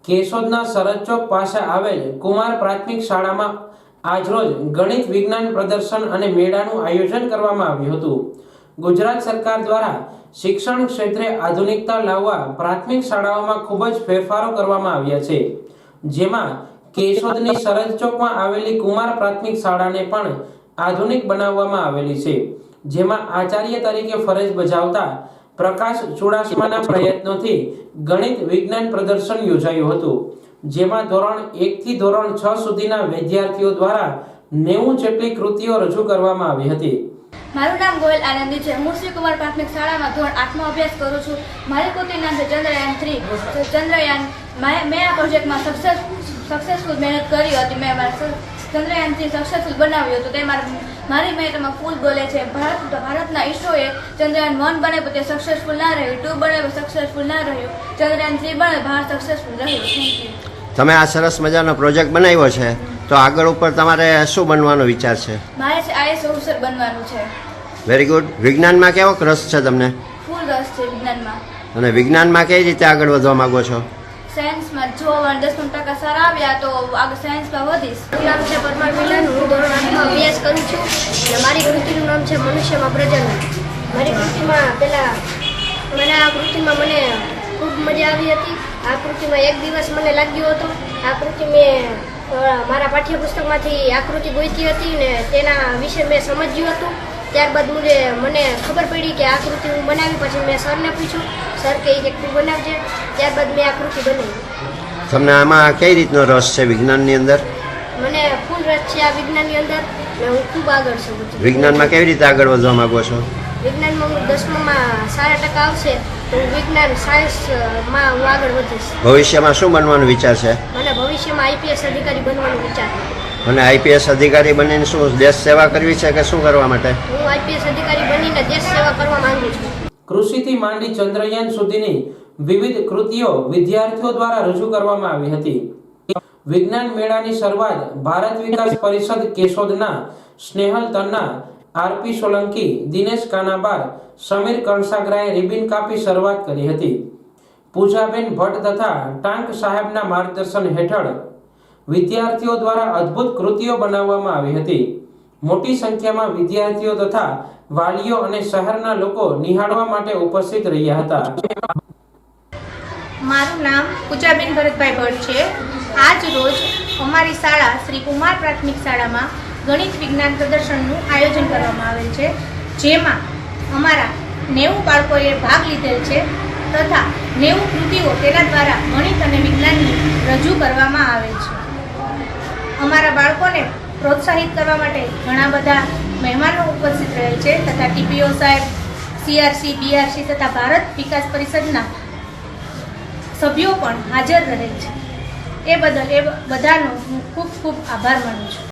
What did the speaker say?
કેશોદના સરહદ ચોક પાસે આવેલ કુમાર પ્રાથમિક શાળામાં આજરોજ ગણિત વિજ્ઞાન પ્રદર્શન અને મેળાનું આયોજન કરવામાં આવ્યું હતું। ગુજરાત સરકાર દ્વારા શિક્ષણ ક્ષેત્રે આધુનિકતા લાવવા પ્રાથમિક શાળાઓમાં ખૂબ જ ફેરફારો કરવામાં આવ્યા છે, જેમાં કેશોદની સરહદ ચોકમાં આવેલી કુમાર પ્રાથમિક શાળાને પણ આધુનિક બનાવવામાં આવેલી છે, જેમાં આચાર્ય તરીકે ફરજ બજાવતા પ્રકાશ ચુડાસમાના પ્રયત્નોથી ગણિત વિજ્ઞાન પ્રદર્શન યોજાયું હતું, જેમાં ધોરણ 1 થી ધોરણ 6 સુધીના વિદ્યાર્થીઓ દ્વારા 90 જેટલી કૃતિઓ રજૂ કરવામાં આવી હતી। મારું નામ ગોયલ આનંદી છે। હું શ્રી કુમાર પ્રાથમિક શાળામાં ધોરણ 8માં અભ્યાસ કરું છું। મારી કૃતિનું નામ છે ચંદ્રયાન 3। ચંદ્રયાન મેં આ પ્રોજેક્ટમાં સક્સેસફુલ મહેનત કરી હતી। મેં ચંદ્રયાન 3 સક્સેસફુલ બનાવ્યું હતું। તે મારી મહેનતમાં ફૂલ બોલે છે। ભારતના ઈસરોએ ચંદ્રયાન 1 બનાવ્યું, તે સક્સેસફુલ ના રહ્યું। 2 બનાવ્યું, સક્સેસફુલ ના રહ્યું। ચંદ્રયાન 3 બનાવ્યું, ભારત સક્સેસફુલ રહ્યું। Thank you. તમે આ સરસ મજાનો પ્રોજેક્ટ બનાવ્યો છે, તો આગળ ઉપર તમારે શું બનવાનો વિચાર છે? મારે IAS ઓફિસર બનવાનું છે। Very good. વિજ્ઞાનમાં કેવો રસ છે તમને? ફૂલ રસ છે વિજ્ઞાનમાં। અને વિજ્ઞાનમાં કઈ રીતે આગળ વધવા માંગો છો? સાયન્સમાં જો 10% સારા આવ્યા તો આગળ સાયન્સમાં વધીશ। મારું નામ છે પરમાર મિલન। હું ધોરણ 8માં અભ્યાસ કરું છું અને મારી કૃતિનું નામ છે મનુષ્યમાં પ્રજનન। મારી કૃતિમાં મને આ કૃતિમાં ખૂબ મજા આવી હતી। આ કૃતિમાં એક દિવસ મને લાગ્યો હતો। આ કૃતિ મેં મારા પાઠ્યપુસ્તકમાંથી આકૃતિ ગોતી હતી ને તેના વિશે મેં સમજ્યું હતું। ત્યારબાદ મને ખબર પડી કે આ કૃતિ હું બનાવી। પછી મેં સરને પૂછ્યું, સર કે તું બનાવજે। ત્યારબાદ મેં આ કૃતિ બનાવી। તમને આમાં કઈ રીતનો રસ છે વિજ્ઞાનની અંદર? મને ફૂલ રસ છે આ વિજ્ઞાનની અંદર ને હું ખૂબ આગળ છું। વિજ્ઞાનમાં કેવી રીતે આગળ વધવા માંગો છો? વિજ્ઞાનમાં હું 10માં સારા ટકા આવશે તો હું વિજ્ઞાન સાયન્સમાં હું આગળ વધીશ। ભવિષ્યમાં શું બનવાનો વિચાર છે? મને ભવિષ્યમાં IPS અધિકારી બનવાનો વિચાર છે। અને IPS અધિકારી બનીને શું દેશ સેવા કરવી છે કે શું કરવા માટે? હું IPS અધિકારી બનીને દેશ સેવા કરવા માંગુ છું। કૃષિથી માંડી ચંદ્રયાન સુધીની વિવિધ કૃતિઓ વિદ્યાર્થીઓ દ્વારા રજૂ કરવામાં આવી હતી। વિજ્ઞાન મેળાની શરૂઆત ભારત વિકાસ પરિષદ કેશોદના સ્નેહલ તન્ના, RP સોલંકી, દિનેશ કાનાબાર, સમીર કણસાગરાએ રિબિન કાપી શરૂઆત કરી હતી। પૂજાબેન ભટ્ટ તથા ટાંક સાહેબના માર્ગદર્શન હેઠળ વિદ્યાર્થીઓ દ્વારા અદ્ભુત કૃતિઓ બનાવવામાં આવી હતી। મોટી સંખ્યામાં વિદ્યાર્થીઓ તથા વાલીઓ અને શહેરના લોકો નિહાળવા માટે ઉપસ્થિત રહ્યા હતા। મારું નામ પૂજાબેન ભરતભાઈ ભટ્ટ છે। આજ રોજ અમારી શાળા શ્રી કુમાર પ્રાથમિક શાળામાં ગણિત વિજ્ઞાન પ્રદર્શનનું આયોજન કરવામાં આવેલ છે, જેમાં અમારા 90 બાળકોએ ભાગ લીધેલ છે તથા 90 કૃતિઓ તેના દ્વારા ગણિત અને વિજ્ઞાનની રજૂ કરવામાં આવેલ છે। અમારા બાળકોને પ્રોત્સાહિત કરવા માટે ઘણા બધા મહેમાનો ઉપસ્થિત રહેલ છે તથા TPO સાહેબ, CRC, BRC તથા ભારત વિકાસ પરિષદના સભ્યો પણ હાજર રહે છે। એ બદલ એ બધાનો હું ખૂબ ખૂબ આભાર માનું છું।